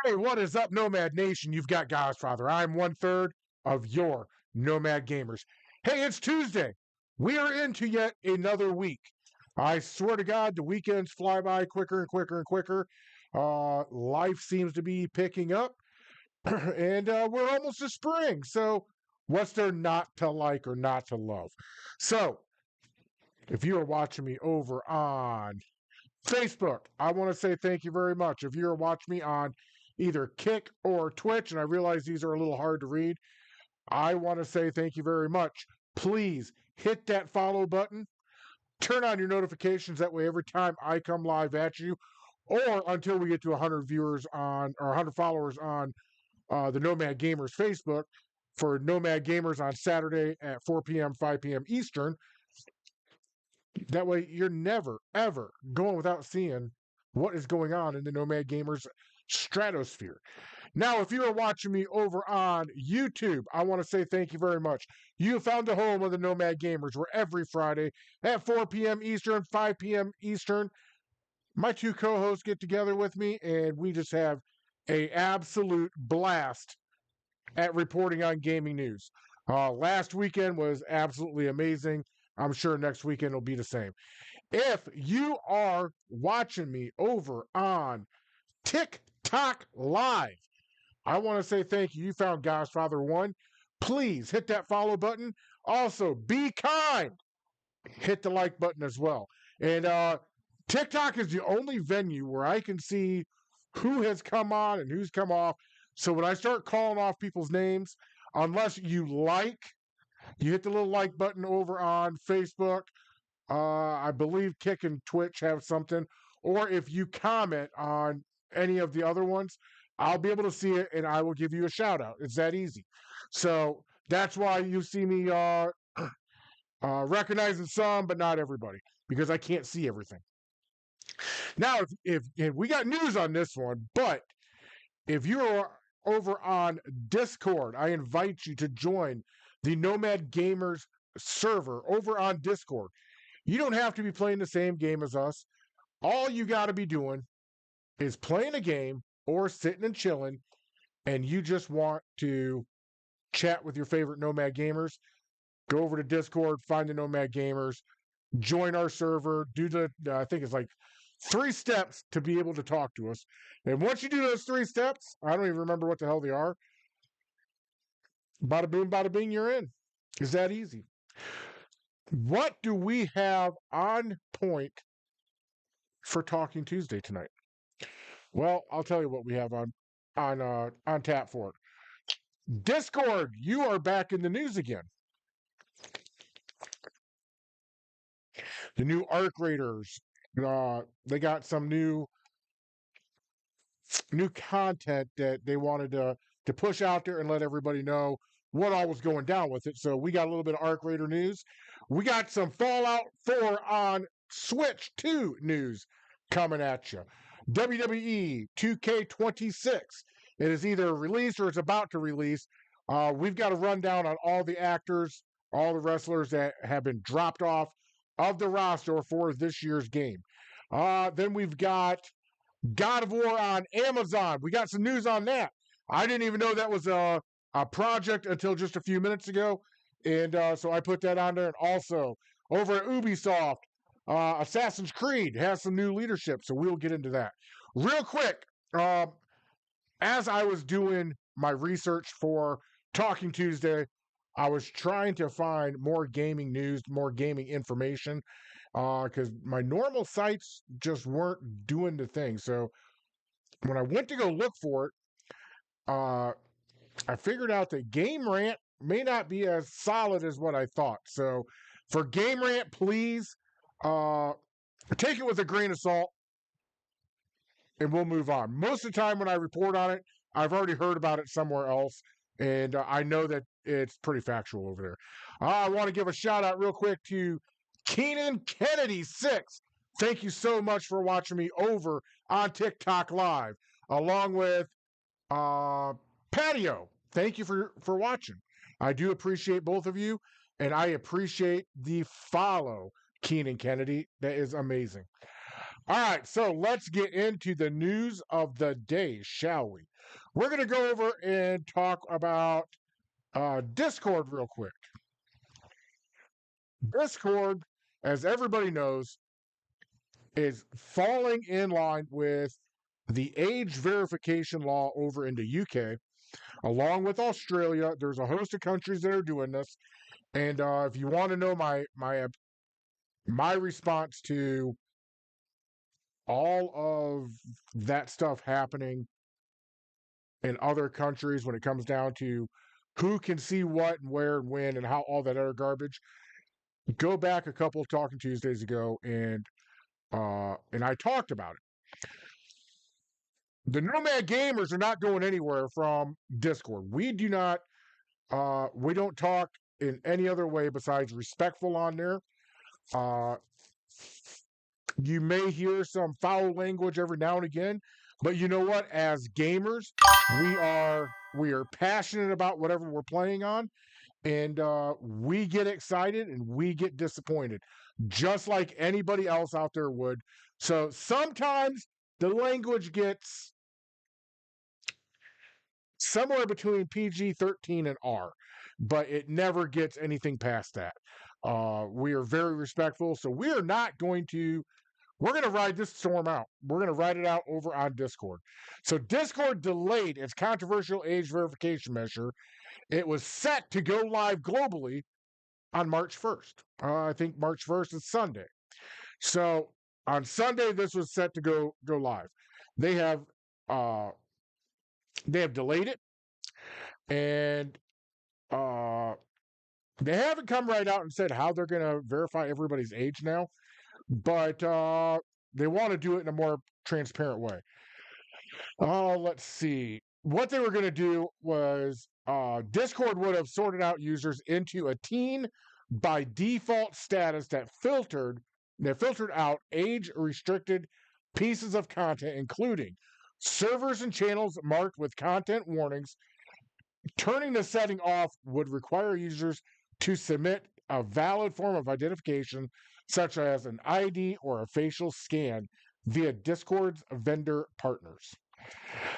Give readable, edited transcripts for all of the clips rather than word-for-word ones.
Hey, what is up, Nomad Nation? You've got Godfather. I'm one third of your Nomad Gamers. Hey, it's Tuesday. We are into yet another week. I swear to God, the weekends fly by quicker and quicker and quicker. Life seems to be picking up, and we're almost to spring. So, what's there not to like or not to love? So, if you are watching me over on Facebook, I want to say thank you very much. If you're watching me on either Kick or Twitch, and I realize these are a little hard to read, I want to say thank you very much. Please hit that follow button, turn on your notifications. That way, every time I come live at you, or until we get to 100 viewers on or 100 followers on the Nomad Gamers Facebook, for Nomad Gamers on Saturday at 4 p.m., 5 p.m. Eastern, that way, you're never, ever going without seeing what is going on in the Nomad Gamers stratosphere. Now, if you are watching me over on YouTube, I want to say thank you very much. You found the home of the Nomad Gamers, where every Friday at 4 p.m. Eastern, 5 p.m. Eastern, my two co-hosts get together with me, and we just have a absolute blast at reporting on gaming news. Last weekend was absolutely amazing. I'm sure next weekend will be the same. If you are watching me over on TikTok Live, I want to say thank you. You found Godfather 1. Please hit that follow button. Also, be kind. Hit the like button as well. And TikTok is the only venue where I can see who has come on and who's come off. So when I start calling off people's names, unless you hit the little like button over on Facebook. I believe Kick and Twitch have something. Or if you comment on any of the other ones, I'll be able to see it and I will give you a shout out. It's that easy. So that's why you see me recognizing some, but not everybody, because I can't see everything. Now, if we got news on this one, but if you're over on Discord, I invite you to join the Nomad Gamers server over on Discord. You don't have to be playing the same game as us. All you got to be doing is playing a game or sitting and chilling, and you just want to chat with your favorite Nomad Gamers. Go over to Discord, find the Nomad Gamers, join our server, do the, I think it's like 3 steps to be able to talk to us. And once you do those 3 steps, I don't even remember what the hell they are. Bada boom, bada bing, you're in. It's that easy. What do we have on point for Talking Tuesday tonight? Well, I'll tell you what we have on tap for it. Discord, you are back in the news again. The new Arc Raiders, they got some new content that they wanted to push out there and let everybody know what all was going down with it. So we got a little bit of Arc Raider news. We got some Fallout 4 on Switch 2 news coming at you. WWE 2K26. It is either released or it's about to release. We've got a rundown on all the actors, all the wrestlers that have been dropped off of the roster for this year's game. Then we've got God of War on Amazon. We got some news on that. I didn't even know that was a project until just a few minutes ago. And so I put that on there. And also, over at Ubisoft, Assassin's Creed has some new leadership. So we'll get into that. Real quick, as I was doing my research for Talking Tuesday, I was trying to find more gaming news, more gaming information, because my normal sites just weren't doing the thing. So when I went to go look for it, I figured out that Game Rant may not be as solid as what I thought. So for Game Rant, please take it with a grain of salt, and we'll move on. Most of the time when I report on it, I've already heard about it somewhere else, and I know that it's pretty factual over there. I want to give a shout out real quick to Keenan Kennedy 6. Thank you so much for watching me over on TikTok Live, along with Patio. Thank you for watching. I do appreciate both of you, and I appreciate the follow, Keenan Kennedy. That is amazing. All right, so let's get into the news of the day, shall we? We're going to go over and talk about Discord real quick. Discord, as everybody knows, is falling in line with the age verification law over in the UK, along with Australia. There's a host of countries that are doing this, and if you want to know my response to all of that stuff happening in other countries when it comes down to who can see what and where and when and how all that other garbage, go back a couple of Talking Tuesdays ago and I talked about it. The Nomad Gamers are not going anywhere from Discord. We don't talk in any other way besides respectful on there. You may hear some foul language every now and again, but you know what? As gamers, we are passionate about whatever we're playing on, and we get excited and we get disappointed, just like anybody else out there would. So sometimes the language gets somewhere between PG-13 and R, but it never gets anything past that. We are very respectful, so we are not going to. We're going to ride this storm out. We're going to ride it out over on Discord. So Discord delayed its controversial age verification measure. It was set to go live globally on March 1st. I think March 1st is Sunday. So on Sunday, this was set to go live. They have delayed it, and they haven't come right out and said how they're going to verify everybody's age now, but they want to do it in a more transparent way. Let's see. What they were going to do was Discord would have sorted out users into a teen by default status that filtered out age restricted pieces of content, including servers and channels marked with content warnings. Turning the setting off would require users to submit a valid form of identification, such as an ID or a facial scan, via Discord's vendor partners.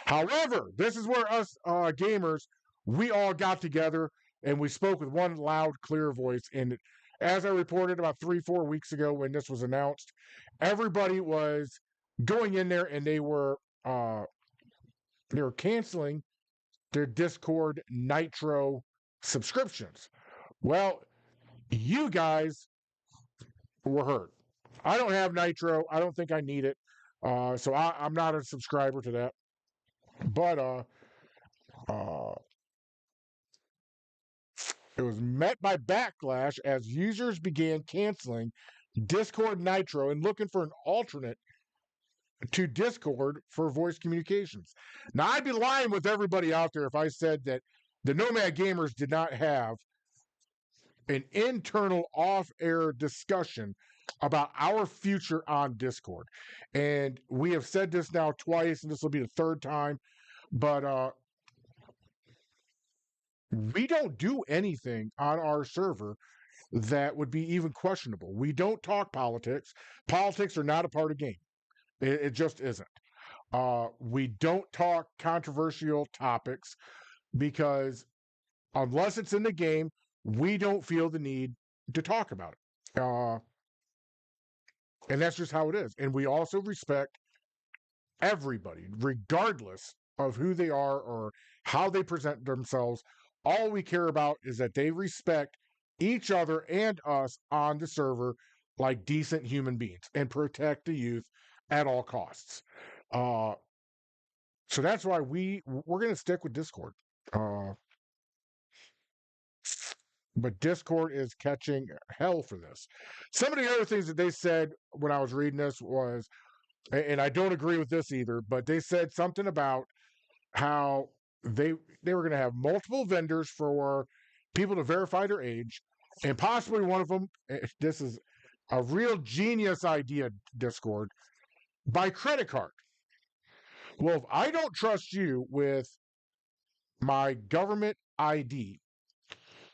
However, this is where us gamers, we all got together and we spoke with one loud, clear voice. And as I reported about 3-4 weeks ago when this was announced, everybody was going in there and they were canceling their Discord Nitro subscriptions. Well, you guys were hurt. I don't have Nitro. I don't think I need it. So I'm not a subscriber to that. But it was met by backlash as users began canceling Discord Nitro and looking for an alternate to Discord for voice communications. Now, I'd be lying with everybody out there if I said that the Nomad Gamers did not have an internal off-air discussion about our future on Discord. And we have said this now twice, and this will be the third time, but we don't do anything on our server that would be even questionable. We don't talk politics. Politics are not a part of game. It just isn't. We don't talk controversial topics because unless it's in the game, we don't feel the need to talk about it. And that's just how it is. And we also respect everybody, regardless of who they are or how they present themselves. All we care about is that they respect each other and us on the server like decent human beings and protect the youth at all costs. So that's why we're going to stick with Discord. But Discord is catching hell for this. Some of the other things that they said when I was reading this was, and I don't agree with this either, but they said something about how they were going to have multiple vendors for people to verify their age, and possibly one of them, this is a real genius idea, Discord, by credit card. Well, if I don't trust you with my government ID,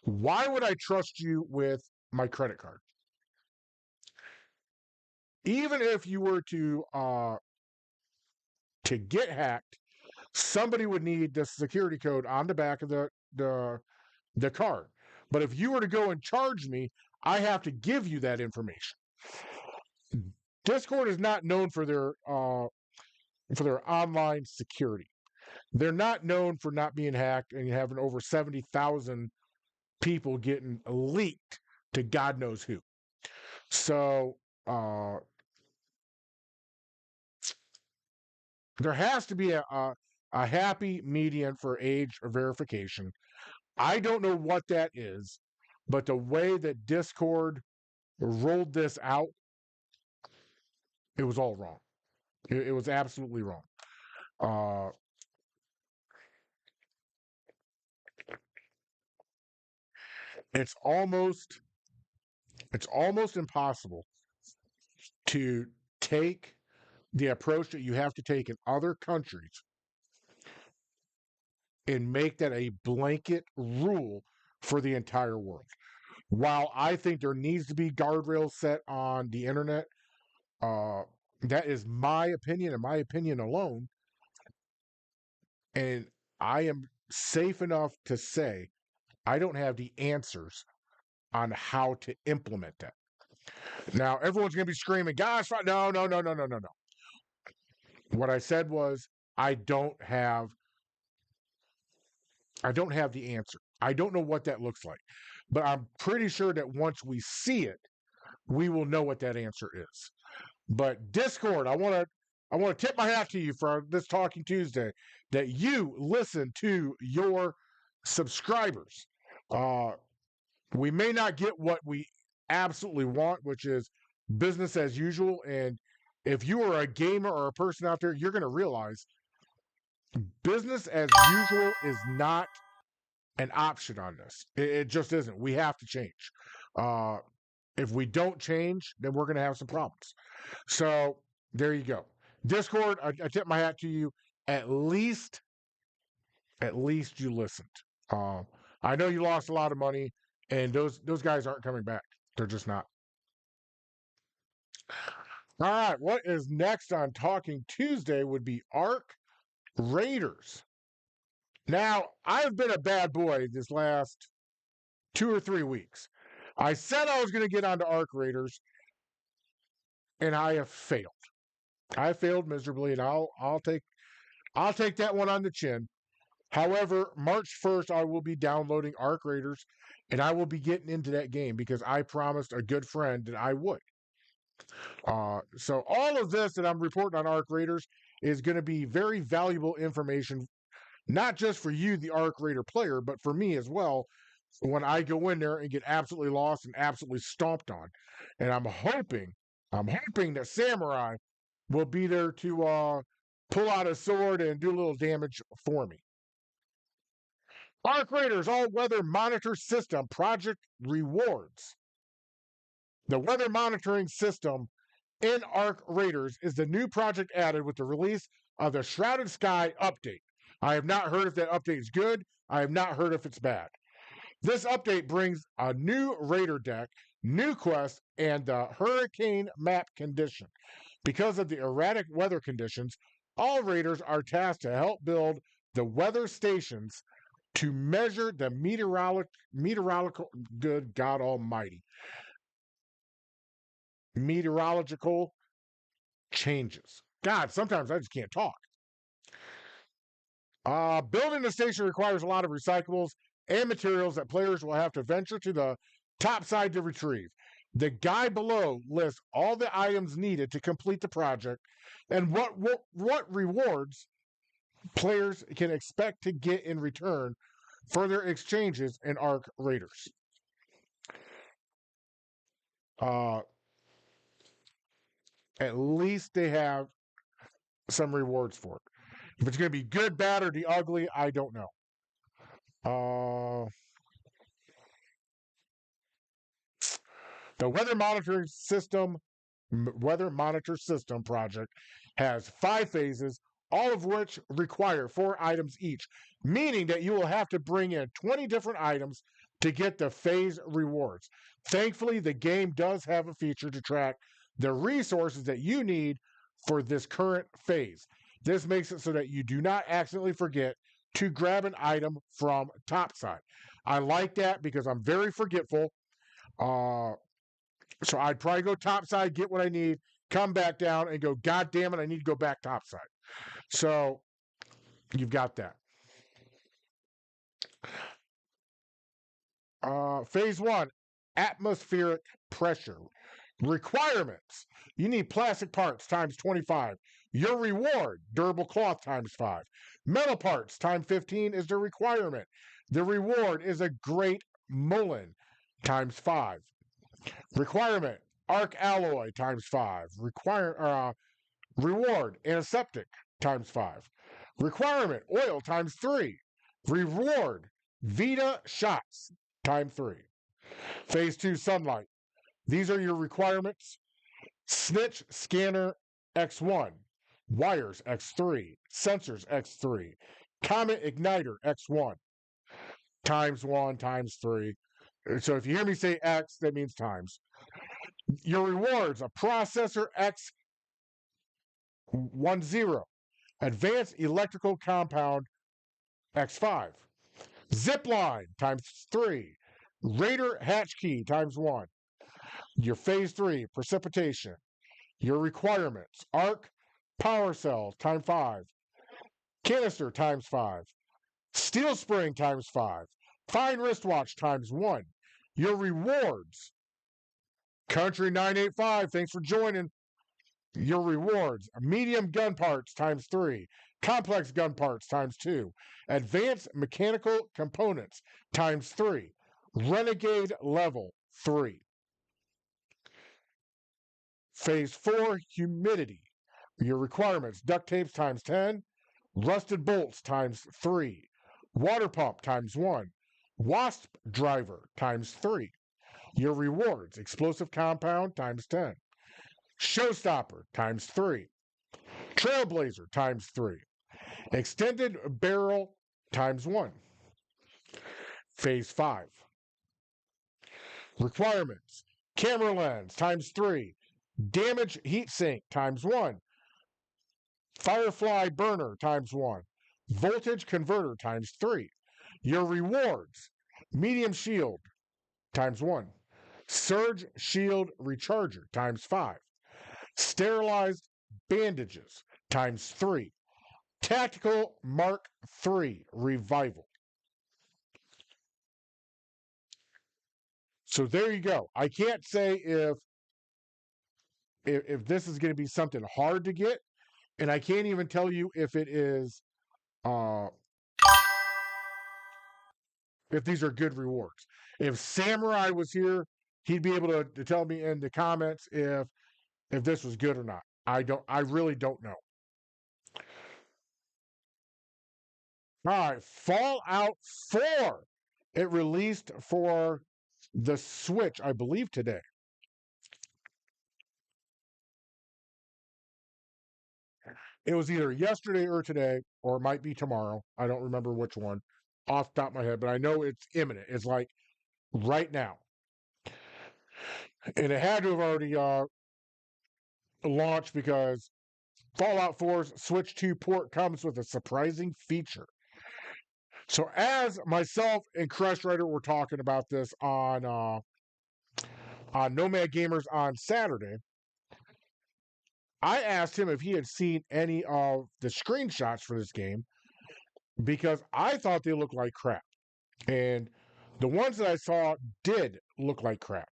why would I trust you with my credit card? even if you were to get hacked, somebody would need the security code on the back of the card. But if you were to go and charge me, I have to give you that information. Discord is not known for their online security. They're not known for not being hacked and having over 70,000 people getting leaked to God knows who. So there has to be a happy median for age verification. I don't know what that is, but the way that Discord rolled this out, it was all wrong. It was absolutely wrong. It's almost impossible to take the approach that you have to take in other countries and make that a blanket rule for the entire world. While I think there needs to be guardrails set on the internet, that is my opinion and my opinion alone. And I am safe enough to say I don't have the answers on how to implement that. Now, everyone's going to be screaming, gosh, no. What I said was, I don't have the answer. I don't know what that looks like. But I'm pretty sure that once we see it, we will know what that answer is. But Discord, I want to tip my hat to you for this Talking Tuesday, that you listen to your subscribers. We may not get what we absolutely want, which is business as usual. And if you are a gamer or a person out there, you're going to realize business as usual is not an option on this. It just isn't. We have to change. If we don't change, then we're going to have some problems. So there you go. Discord, I tip my hat to you. At least you listened. I know you lost a lot of money, and those guys aren't coming back. They're just not. All right, what is next on Talking Tuesday would be Arc Raiders. Now, I've been a bad boy this last 2 or 3 weeks. I said I was going to get onto Arc Raiders, and I have failed. I failed miserably, and I'll take that one on the chin. However, March 1st, I will be downloading Arc Raiders, and I will be getting into that game because I promised a good friend that I would. So all of this that I'm reporting on Arc Raiders is going to be very valuable information, not just for you, the Arc Raider player, but for me as well, when I go in there and get absolutely lost and absolutely stomped on. And I'm hoping that Samurai will be there to pull out a sword and do a little damage for me. Arc Raiders All-Weather Monitor System Project Rewards. The weather monitoring system in Arc Raiders is the new project added with the release of the Shrouded Sky update. I have not heard if that update is good. I have not heard if it's bad. This update brings a new Raider deck, new quest, and the hurricane map condition. Because of the erratic weather conditions, all Raiders are tasked to help build the weather stations to measure the meteorological, good God Almighty, meteorological changes. God, sometimes I just can't talk. Building the station requires a lot of recyclables and materials that players will have to venture to the top side to retrieve. The guide below lists all the items needed to complete the project and what rewards players can expect to get in return for their exchanges in Arc Raiders. At least they have some rewards for it. If it's going to be good, bad, or the ugly, I don't know. The Weather Monitor System project has 5 phases, all of which require 4 items each, meaning that you will have to bring in 20 different items to get the phase rewards. Thankfully, the game does have a feature to track the resources that you need for this current phase. This makes it so that you do not accidentally forget to grab an item from topside. I like that because I'm very forgetful. So I'd probably go topside, get what I need, come back down, and go, God damn it, I need to go back topside. So you've got that. Phase 1, atmospheric pressure. Requirements. You need plastic parts times 25. Your reward, durable cloth times 5. Metal parts times 15 is the requirement. The reward is a great Mullen times 5. Requirement, arc alloy times 5. Reward, antiseptic times 5. Requirement, oil times 3. Reward, Vita shots times 3. Phase 2, sunlight. These are your requirements. Snitch scanner X1, wires X3, sensors X3, Comet igniter X1, times 1, times 3. So if you hear me say X, that means times. Your rewards, a processor X10, advanced electrical compound X5, zipline times 3, Raider hatch key times 1. Your phase 3, precipitation. Your requirements, arc power cell times 5, canister times 5, steel spring times 5, fine wristwatch times 1. Your rewards, Country 985, thanks for joining. Your rewards, medium gun parts times 3, complex gun parts times 2, advanced mechanical components times 3, renegade level 3. Phase 4, humidity. Your requirements, duct tapes times 10, rusted bolts times 3, water pump times 1, wasp driver times 3. Your rewards, explosive compound times 10, showstopper times 3, trailblazer times 3, extended barrel times 1. Phase 5. Requirements, camera lens times 3, damage heatsink times 1, firefly burner times 1, voltage converter times 3. Your rewards, medium shield times 1, surge shield recharger times 5, sterilized bandages times 3, tactical Mark III revival. So there you go. I can't say if this is going to be something hard to get, and I can't even tell you if it is if these are good rewards. If Samurai was here, he'd be able to tell me in the comments if this was good or not. I really don't know. All right, Fallout 4. It released for the Switch, I believe, today. It was either yesterday or today, or it might be tomorrow. I don't remember which one off the top of my head, but I know it's imminent. It's like right now. And it had to have already launched because Fallout 4's Switch 2 port comes with a surprising feature. So as myself and Crush Rider were talking about this on Nomad Gamers on Saturday, I asked him if he had seen any of the screenshots for this game because I thought they looked like crap. And the ones that I saw did look like crap.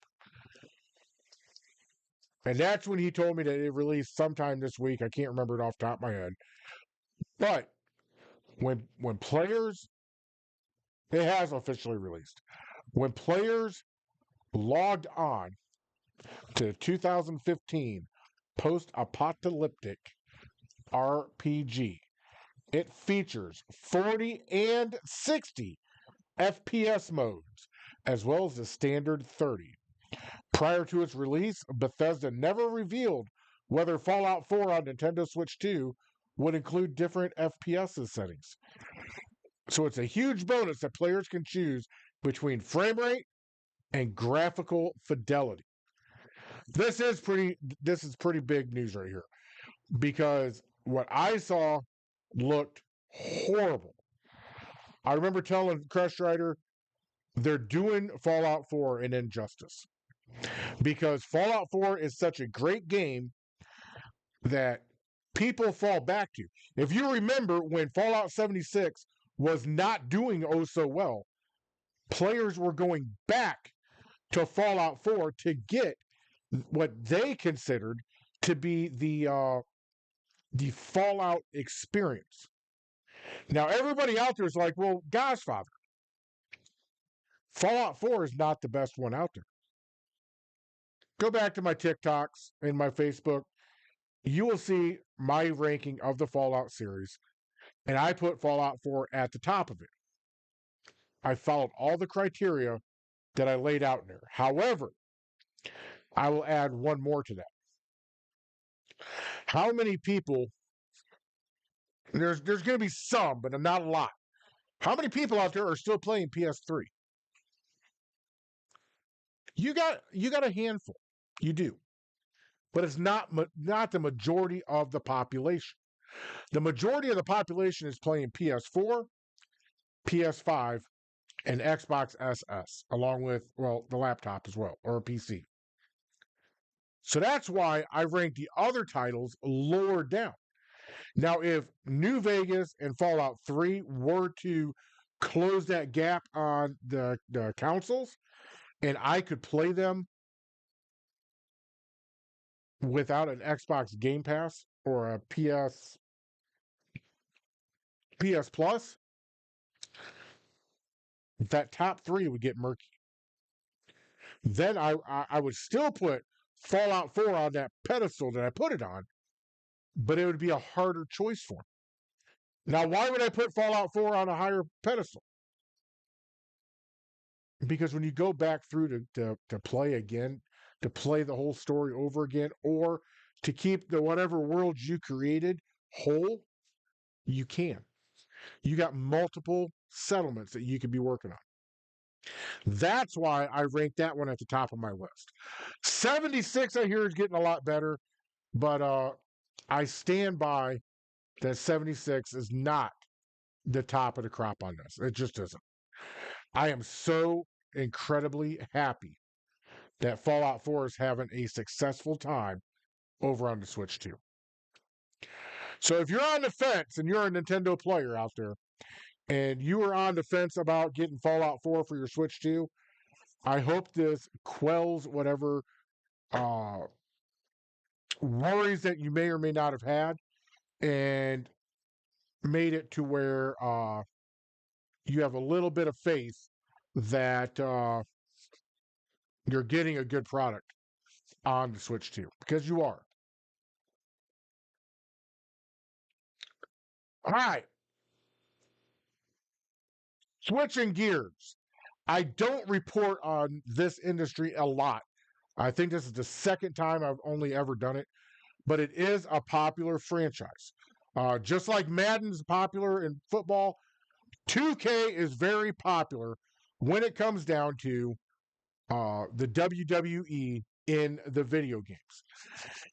And that's when he told me that it released sometime this week. I can't remember it off the top of my head. But when players, it has officially released. When players logged on to 2015 post-apocalyptic RPG, it features 40 and 60 FPS modes, as well as the standard 30. Prior to its release, Bethesda never revealed whether Fallout 4 on Nintendo Switch 2 would include different FPS settings. So it's a huge bonus that players can choose between frame rate and graphical fidelity. This is pretty big news right here because what I saw looked horrible. I remember telling Crush Rider they're doing Fallout 4 and Injustice because Fallout 4 is such a great game that people fall back to. If you remember when Fallout 76 was not doing oh so well, players were going back to Fallout 4 to get what they considered to be the Fallout experience. Now everybody out there is like, well, Godfather, Fallout 4 is not the best one out there. Go back to my TikToks and my Facebook. You will see my ranking of the Fallout series, and I put Fallout 4 at the top of it. I followed all the criteria that I laid out in there. However, I will add one more to that. How many people, there's going to be some, but not a lot. How many people out there are still playing PS3? You got a handful. You do. But it's not the majority of the population. The majority of the population is playing PS4, PS5, and Xbox SS, along with, well, the laptop as well, or a PC. So that's why I ranked the other titles lower down. Now, if New Vegas and Fallout 3 were to close that gap on the consoles, and I could play them without an Xbox Game Pass or a PS Plus, that top 3 would get murky. Then I would still put Fallout 4 on that pedestal that I put it on, but it would be a harder choice for me. Now, why would I put Fallout 4 on a higher pedestal? Because when you go back through to play again, to play the whole story over again, or to keep the whatever world you created whole, you can. You got multiple settlements that you could be working on. That's why I ranked that one at the top of my list. 76, I hear, is getting a lot better, but I stand by that 76 is not the top of the crop on this. It just isn't. I am so incredibly happy that Fallout 4 is having a successful time over on the Switch 2. So if you're on the fence and you're a Nintendo player out there, and you are on the fence about getting Fallout 4 for your Switch 2, I hope this quells whatever worries that you may or may not have had and made it to where you have a little bit of faith that you're getting a good product on the Switch 2, because you are. All right. Switching gears. I don't report on this industry a lot. I think this is the second time I've only ever done it, but it is a popular franchise. Just like Madden's popular in football, 2K is very popular when it comes down to the WWE in the video games.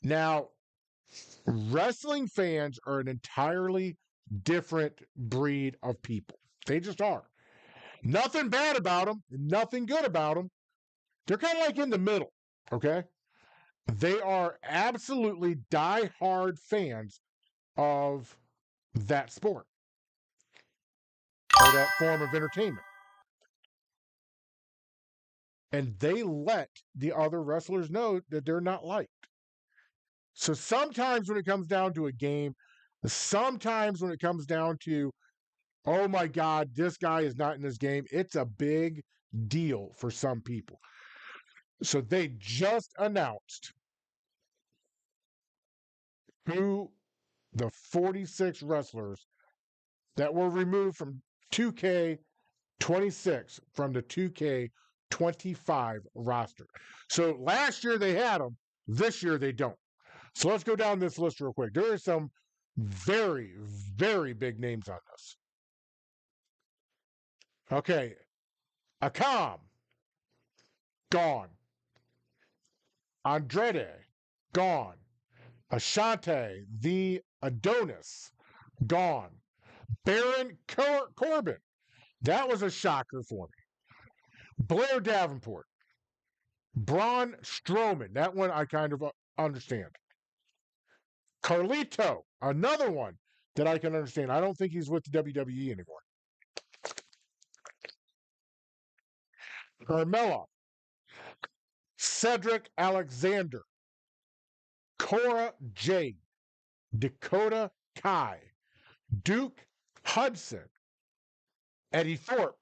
Now, wrestling fans are an entirely different breed of people. They just are. Nothing bad about them, nothing good about them. They're kind of like in the middle, okay? They are absolutely die-hard fans of that sport or that form of entertainment. And they let the other wrestlers know that they're not liked. So sometimes when it comes down to a game, sometimes when it comes down to, oh my God, this guy is not in this game, it's a big deal for some people. So they just announced who the 46 wrestlers that were removed from 2K26 from the 2K25 roster. So last year they had them, this year they don't. So let's go down this list real quick. There are some very, very big names on this. Okay. Akam, gone. Andrade, gone. Ashante, the Adonis, gone. Baron Corbin, that was a shocker for me. Blair Davenport, Braun Strowman, that one I kind of understand. Carlito, another one that I can understand. I don't think he's with the WWE anymore. Carmella, Cedric Alexander, Cora Jade, Dakota Kai, Duke Hudson, Eddie Thorpe,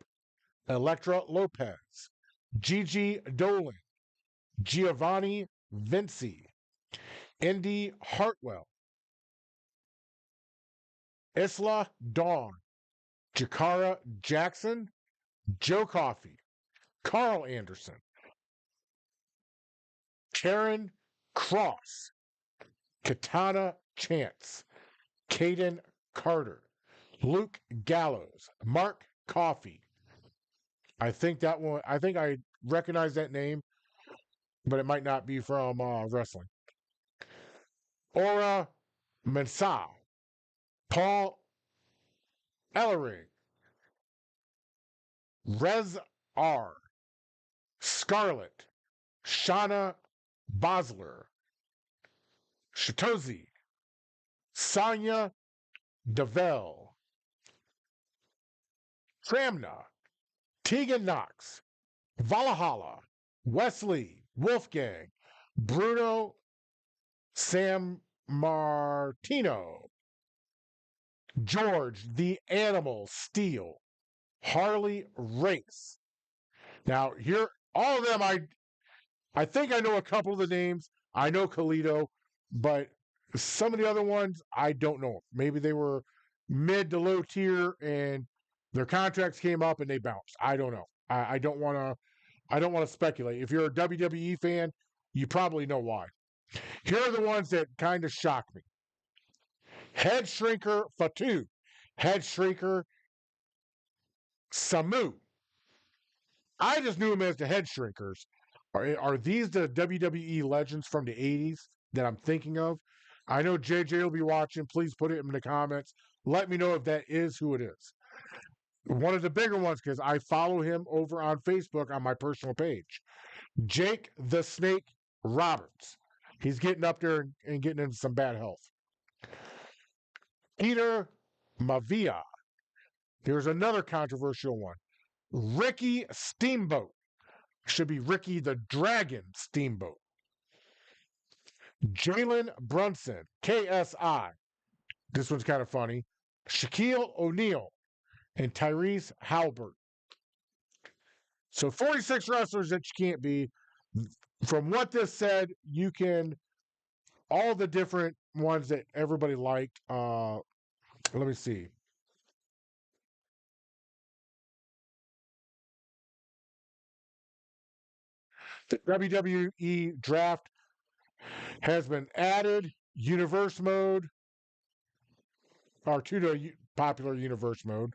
Elektra Lopez, Gigi Dolan, Giovanni Vinci, Indy Hartwell, Isla Dawn, Jakara Jackson, Joe Coffey, Carl Anderson, Karen Cross, Katana Chance, Caden Carter, Luke Gallows, Mark Coffey. I think that one, I think I recognize that name, but it might not be from wrestling. Aura Mensah, Paul Ellering, Rez R, Scarlett, Shauna Bosler, Shitozi, Sonya Deville, Tramna, Tegan Knox, Valhalla, Wesley, Wolfgang, Bruno Sam Martino, George the Animal Steel, Harley Race. Now, here, all of them, I think I know a couple of the names. I know Carlito, but some of the other ones, I don't know. Maybe they were mid to low tier and their contracts came up and they bounced. I don't know. I don't want to. I don't want to speculate. If you're a WWE fan, you probably know why. Here are the ones that kind of shock me. Head Shrinker Fatu, Head Shrinker Samu. I just knew him as the Head Shrinkers. Are these the WWE legends from the 80s that I'm thinking of? I know JJ will be watching. Please put it in the comments. Let me know if that is who it is. One of the bigger ones, because I follow him over on Facebook on my personal page. Jake the Snake Roberts. He's getting up there and getting into some bad health. Peter Mavia. There's another controversial one. Ricky Steamboat. Should be Ricky the Dragon Steamboat. Jalen Brunson, KSI. This one's kind of funny. Shaquille O'Neal and Tyrese Halbert. So 46 wrestlers that you can't be. From what this said, you can, all the different ones that everybody liked. Let me see. The WWE draft has been added. Universe mode, or to the popular universe mode.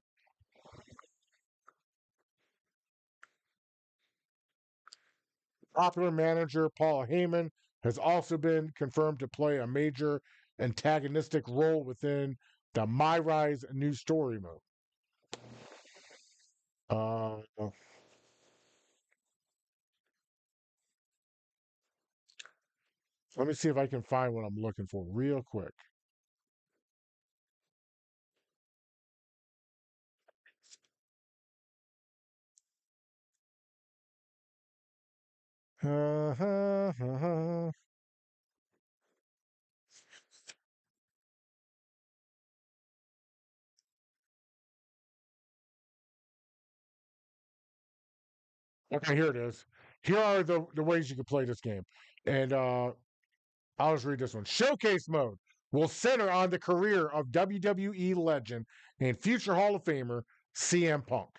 Popular manager Paul Heyman has also been confirmed to play a major antagonistic role within the My Rise new story mode. Let me see if I can find what I'm looking for real quick. Okay, here it is. Here are the ways you can play this game. And I'll just read this one. Showcase mode will center on the career of WWE legend and future Hall of Famer CM Punk.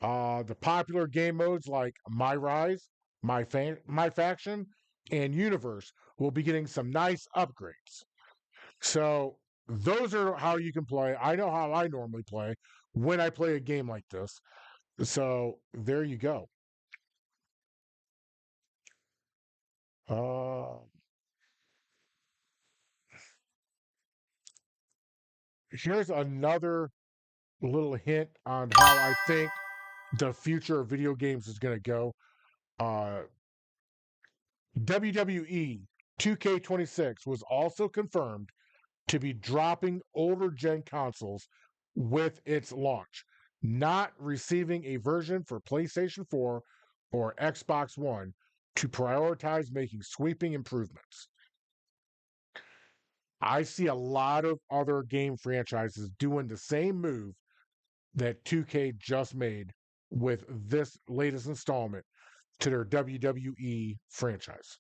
The popular game modes like My Rise, My Faction, and Universe will be getting some nice upgrades. So those are how you can play. I know how I normally play when I play a game like this. So there you go. Uh, Here's another little hint on how I think the future of video games is going to go. Uh, WWE 2K26 was also confirmed to be dropping older gen consoles with its launch, not receiving a version for PlayStation 4 or Xbox One to prioritize making sweeping improvements. I see a lot of other game franchises doing the same move that 2K just made with this latest installment to their WWE franchise.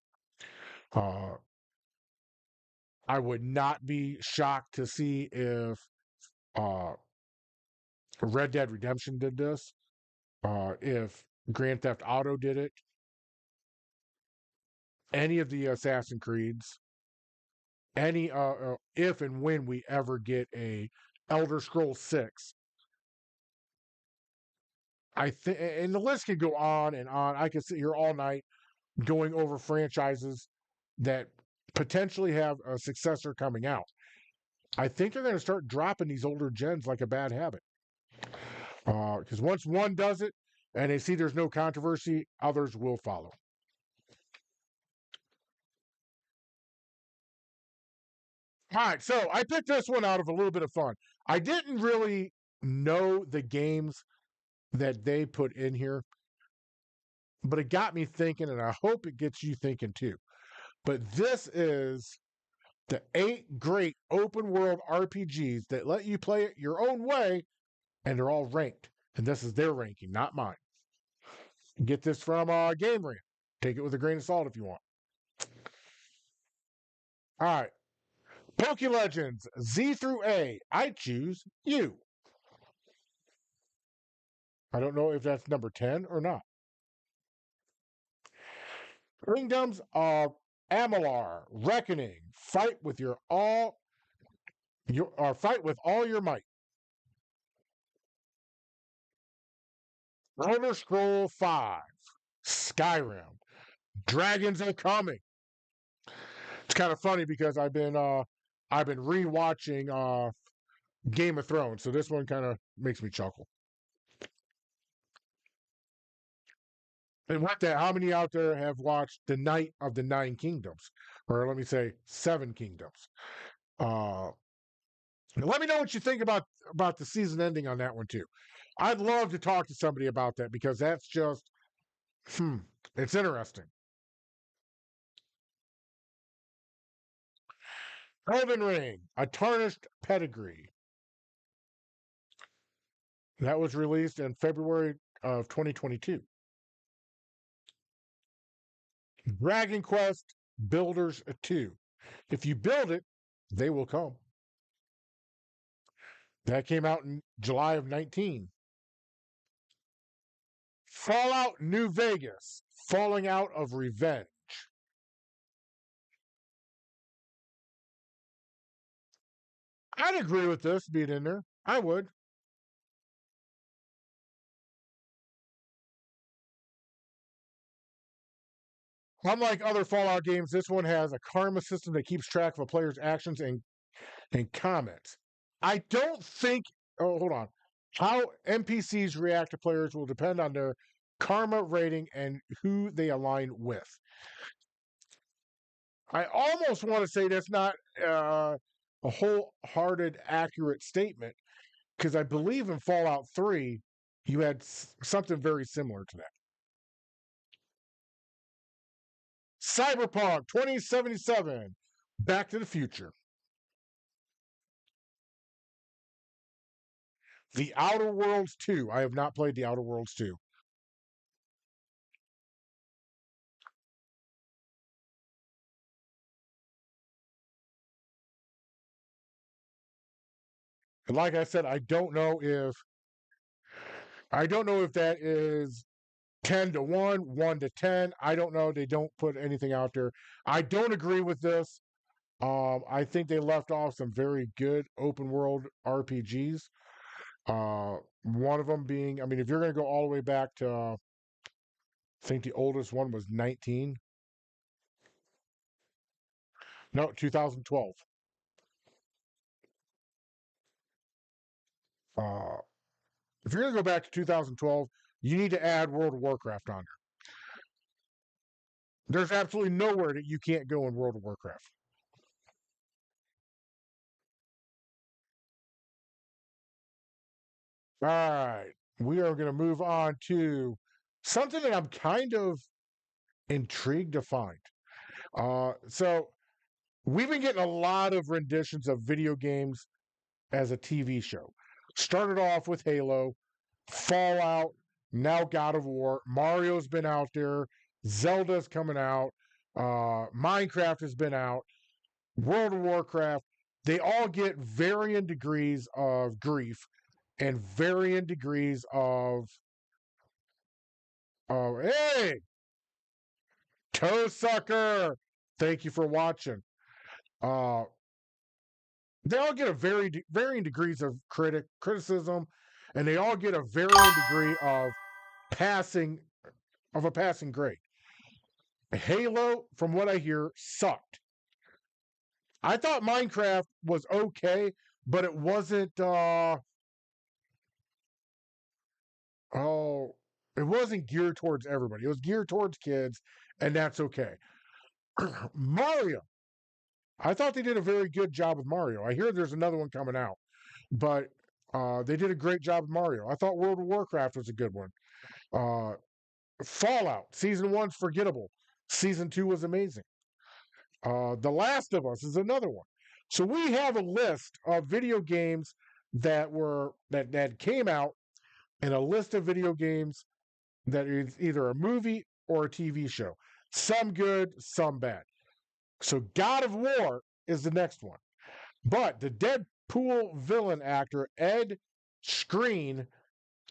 Uh, I would not be shocked to see if uh, Red Dead Redemption did this, if Grand Theft Auto did it, any of the Assassin's Creeds, any if and when we ever get a Elder Scrolls 6. I think, and the list can go on and on. I could sit here all night going over franchises that potentially have a successor coming out. I think they're going to start dropping these older gens like a bad habit. Because once one does it and they see there's no controversy, others will follow. All right, so I picked this one out of a little bit of fun. I didn't really know the games that they put in here, but it got me thinking, and I hope it gets you thinking too. But this is the 8 great open world RPGs that let you play it your own way, and they're all ranked. And this is their ranking, not mine. Get this from Game Rant. Take it with a grain of salt if you want. All right. Poke Legends Z through A. I choose you. I don't know if that's number 10 or not. Kingdoms of Amalur, Reckoning. Fight with fight with all your might. Elder Scroll 5. Skyrim. Dragons are coming. It's kind of funny because I've been rewatching Game of Thrones, so this one kind of makes me chuckle. And with that, how many out there have watched The Night of the Nine Kingdoms? Or let me say, Seven Kingdoms. Uh, Let me know what you think about the season ending on that one too. I'd love to talk to somebody about that because that's just hmm, it's interesting. Elden Ring, A Tarnished Pedigree. That was released in February of 2022. Dragon Quest Builders 2. If you build it, they will come. That came out in July of 19. Fallout New Vegas, Falling Out of Revenge. I'd agree with this being in there. I would. Unlike other Fallout games, this one has a karma system that keeps track of a player's actions and comments. I don't think. Oh, hold on. How NPCs react to players will depend on their karma rating and who they align with. I almost want to say that's not a wholehearted, accurate statement because I believe in Fallout 3, you had something very similar to that. Cyberpunk 2077, Back to the Future. The Outer Worlds 2. I have not played The Outer Worlds 2. And like I said, I don't know if that is 10 to 1, 1 to 10. I don't know. They don't put anything out there. I don't agree with this. I think they left off some very good open world RPGs. One of them being, I mean, if you're going to go all the way back to, I think the oldest one was 19. No, 2012. Uh, if you're going to go back to 2012, you need to add World of Warcraft on there. There's absolutely nowhere that you can't go in World of Warcraft. All right. We are going to move on to something that I'm kind of intrigued to find. So we've been getting a lot of renditions of video games as a TV show. Started off with Halo, Fallout, now God of War. Mario's been out there. Zelda's coming out. Minecraft has been out. World of Warcraft. They all get varying degrees of grief and varying degrees of hey, toe sucker. Thank you for watching. Uh, they all get a varying degrees of criticism, and they all get a varying degree of passing a passing grade. Halo, from what I hear, sucked. I thought Minecraft was okay, but it wasn't. It wasn't geared towards everybody. It was geared towards kids, and that's okay. Mario, I thought they did a very good job with Mario. I hear there's another one coming out, but they did a great job with Mario. I thought World of Warcraft was a good one. Uh, Fallout season one's forgettable. Season two was amazing. The Last of Us is another one. So we have a list of video games that came out, and a list of video games that is either a movie or a TV show. Some good, some bad. So God of War is the next one. But the Deadpool villain actor Ed Skrein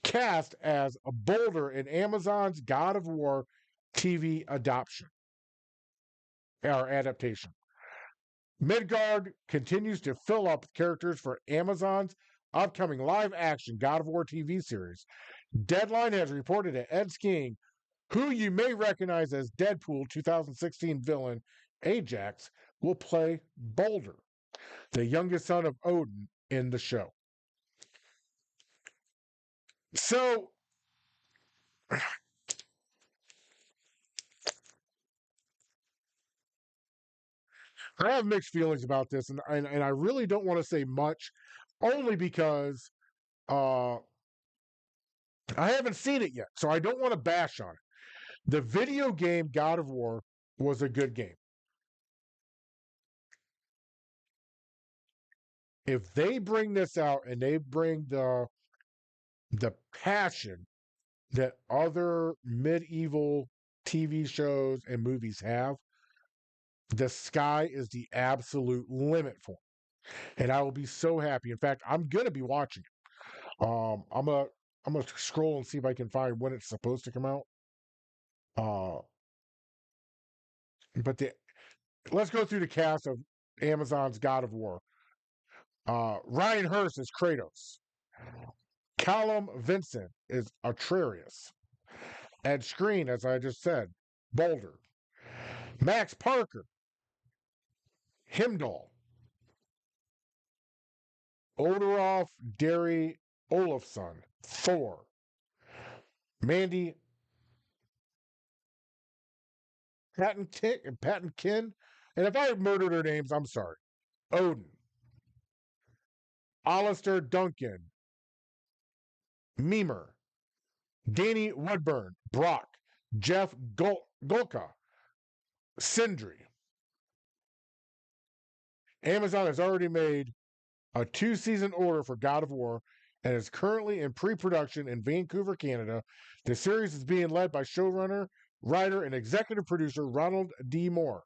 cast as a Boulder in Amazon's God of War TV adoption or adaptation. Midgard continues to fill up characters for Amazon's upcoming live-action God of War TV series. Deadline has reported that Ed Skrein, who you may recognize as Deadpool 2016 villain Ajax, will play Boulder, the youngest son of Odin in the show. So I have mixed feelings about this, and I really don't want to say much, only because uh, I haven't seen it yet, so I don't want to bash on it. The video game God of War was a good game. If they bring this out and they bring the passion that other medieval TV shows and movies have, the sky is the absolute limit for it. And I will be so happy. In fact, I'm gonna be watching it. I'm gonna scroll and see if I can find when it's supposed to come out. Uh, but let's go through the cast of Amazon's God of War. Ryan Hurst is Kratos. Callum Vincent is Atreus. Ed Skrein, as I just said, Boulder. Max Parker, Heimdall. Odorov Derry Olafsson, Thor. Mandy Patinkin. And if I murdered her names, I'm sorry. Odin. Alistair Duncan, Memer. Danny Woodburn, Brock. Jeff Golka, Sindri. Amazon has already made a 2-season order for God of War and is currently in pre-production in Vancouver, Canada. The series is being led by showrunner, writer, and executive producer Ronald D. Moore.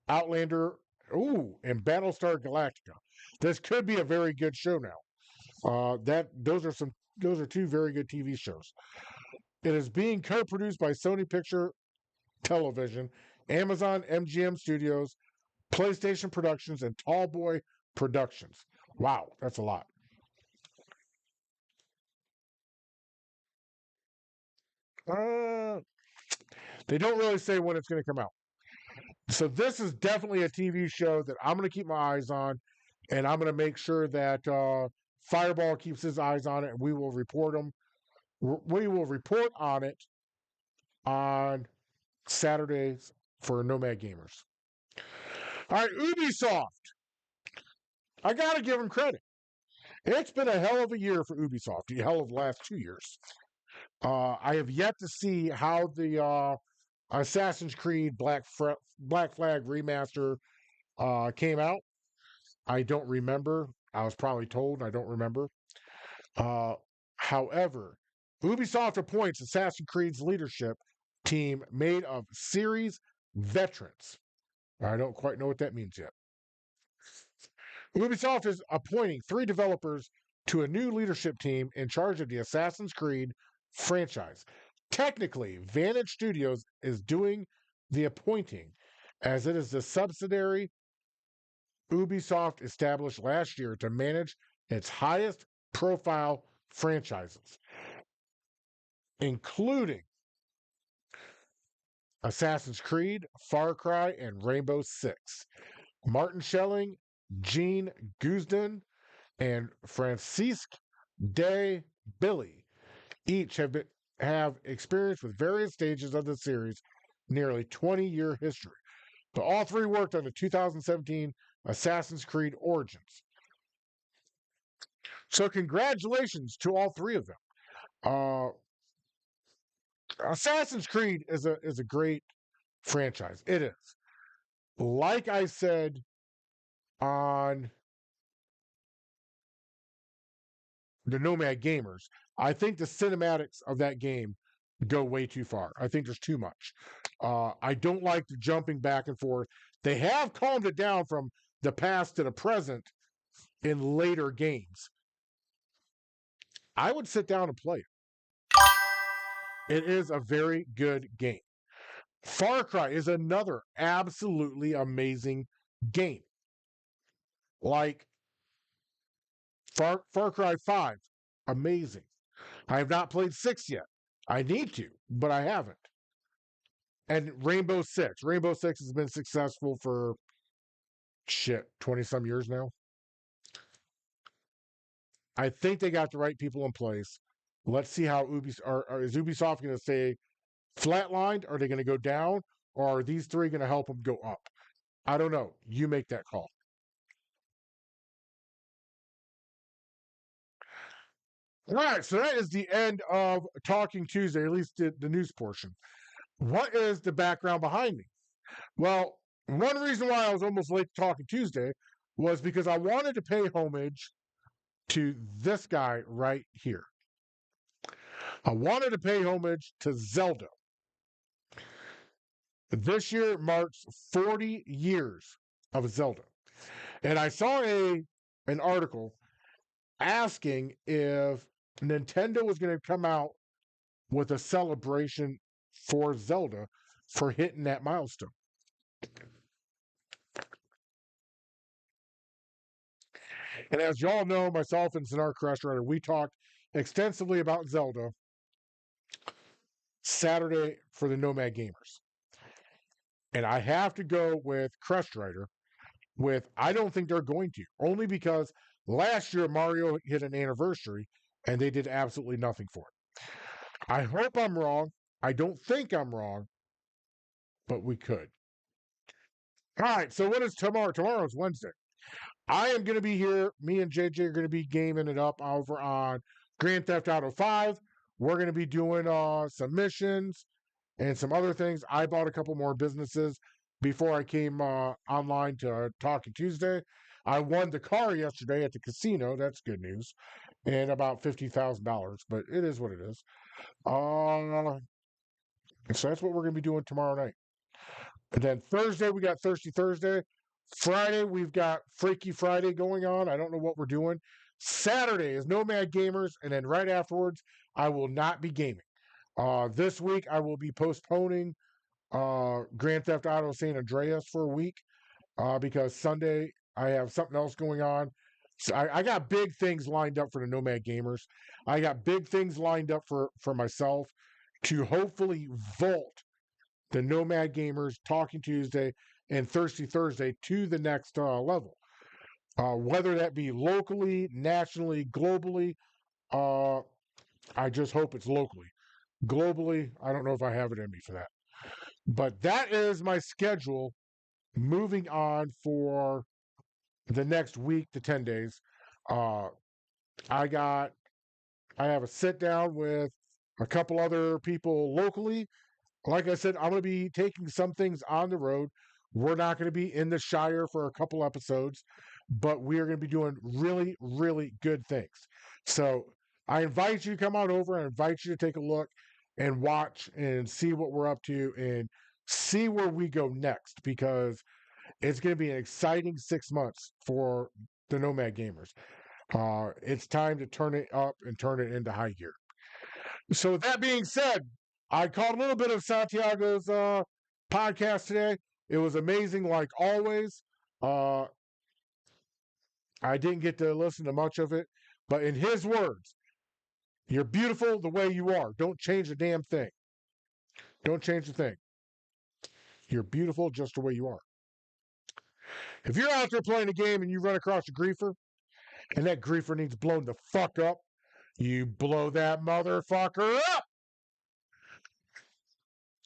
Outlander, and Battlestar Galactica. This could be a very good show now. Those are two very good TV shows. It is being co-produced by Sony Picture Television, Amazon MGM Studios, PlayStation Productions, and Tallboy Productions. Wow, that's a lot. Uh, they don't really say when it's going to come out. So this is definitely a TV show that I'm going to keep my eyes on, and I'm going to make sure that Fireball keeps his eyes on it, and we will report them. We will report on it on Saturdays for Nomad Gamers. All right, Ubisoft. I got to give them credit. It's been a hell of a year for Ubisoft, a hell of the last 2 years. I have yet to see how the Assassin's Creed Black Flag remaster came out. I don't remember. I was probably told. I don't remember. However, Ubisoft appoints Assassin's Creed's leadership team made of series veterans. I don't quite know what that means yet. Ubisoft is appointing 3 developers to a new leadership team in charge of the Assassin's Creed franchise. Technically, Vantage Studios is doing the appointing, as it is the subsidiary Ubisoft established last year to manage its highest profile franchises, including Assassin's Creed, Far Cry, and Rainbow Six. Martin Schelling, Gene Guzden, and Francisque de Billy each have experience with various stages of the series' nearly 20-year history. But all 3 worked on the 2017 Assassin's Creed Origins. So congratulations to all 3 of them. Assassin's Creed is a great franchise. It is. Like I said on the Nomad Gamers, I think the cinematics of that game go way too far. I think there's too much. I don't like the jumping back and forth. They have calmed it down from the past to the present in later games. I would sit down and play it. It is a very good game. Far Cry is another absolutely amazing game. Like Far Cry 5, amazing. I have not played 6 yet. I need to, but I haven't. And Rainbow Six. Rainbow Six has been successful for 20 some years now. I think they got the right people in place. Let's see how is Ubisoft going to stay flatlined? Are they going to go down? Or are these 3 going to help them go up? I don't know. You make that call. All right, so that is the end of Talking Tuesday, at least the news portion. What is the background behind me? Well, one reason why I was almost late to Talking Tuesday was because I wanted to pay homage to this guy right here. I wanted to pay homage to Zelda. This year marks 40 years of Zelda. And I saw an article asking if Nintendo was going to come out with a celebration for Zelda for hitting that milestone. And as y'all know, myself and Sinar Crush Rider, we talked extensively about Zelda Saturday for the Nomad Gamers. And I have to go with Crush Rider I don't think they're going to, only because last year Mario hit an anniversary and they did absolutely nothing for it. I hope I'm wrong. I don't think I'm wrong, but we could. All right, so what is tomorrow? Tomorrow's Wednesday. I am going to be here. Me and JJ are going to be gaming it up over on Grand Theft Auto 5. We're going to be doing some missions and some other things. I bought a couple more businesses before I came online to Talking Tuesday. I won the car yesterday at the casino. That's good news. And about $50,000, but it is what it is. So that's what we're going to be doing tomorrow night. And then Thursday, we got Thirsty Thursday. Friday, we've got Freaky Friday going on. I don't know what we're doing. Saturday is Nomad Gamers. And then right afterwards, I will not be gaming. This week, I will be postponing Grand Theft Auto San Andreas for a week because Sunday, I have something else going on. So I got big things lined up for the Nomad Gamers. I got big things lined up for myself to hopefully vault the Nomad Gamers Talking Tuesday and Thirsty Thursday to the next level. Whether that be locally, nationally, globally, I just hope it's locally. Globally, I don't know if I have it in me for that. But that is my schedule moving on for the next week to 10 days. Uh, I have a sit down with a couple other people locally. Like I said, I'm going to be taking some things on the road. We're not going to be in the Shire for a couple episodes, but we are going to be doing really, really good things. So I invite you to come on over. I invite you to take a look and watch and see what we're up to and see where we go next, because it's going to be an exciting 6 months for the Nomad Gamers. It's time to turn it up and turn it into high gear. So with that being said, I caught a little bit of Santiago's podcast today. It was amazing, like always. Uh, I didn't get to listen to much of it, but in his words, you're beautiful the way you are. Don't change a damn thing. Don't change a thing. You're beautiful just the way you are. If you're out there playing a game and you run across a griefer, and that griefer needs blown the fuck up, you blow that motherfucker up.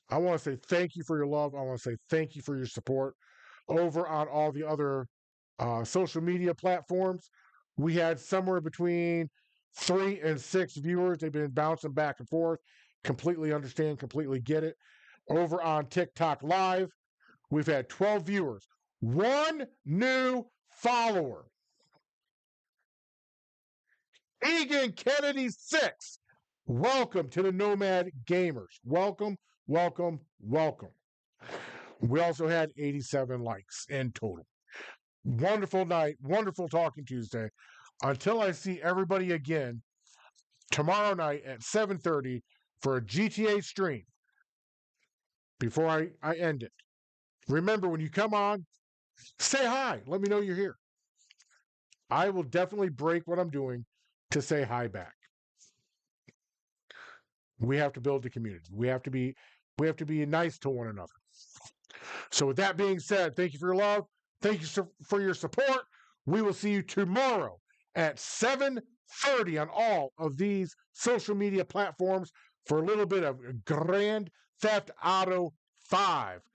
I want to say thank you for your love. I want to say thank you for your support over on all the other social media platforms. We had somewhere between 3 and 6 viewers. They've been bouncing back and forth. Completely understand, completely get it. Over on TikTok Live, we've had 12 viewers, 1 new follower. Egan Kennedy 6. Welcome to the Nomad Gamers. Welcome, welcome, welcome. We also had 87 likes in total. Wonderful night, wonderful talking Tuesday. Until I see everybody again tomorrow night at 7:30 for a GTA stream. Before I end it, remember, when you come on, say hi. Let me know you're here. I will definitely break what I'm doing to say hi back. We have to build the community. We have to be nice to one another. So with that being said, thank you for your love. Thank you for your support. We will see you tomorrow at 7:30 on all of these social media platforms for a little bit of Grand Theft Auto 5.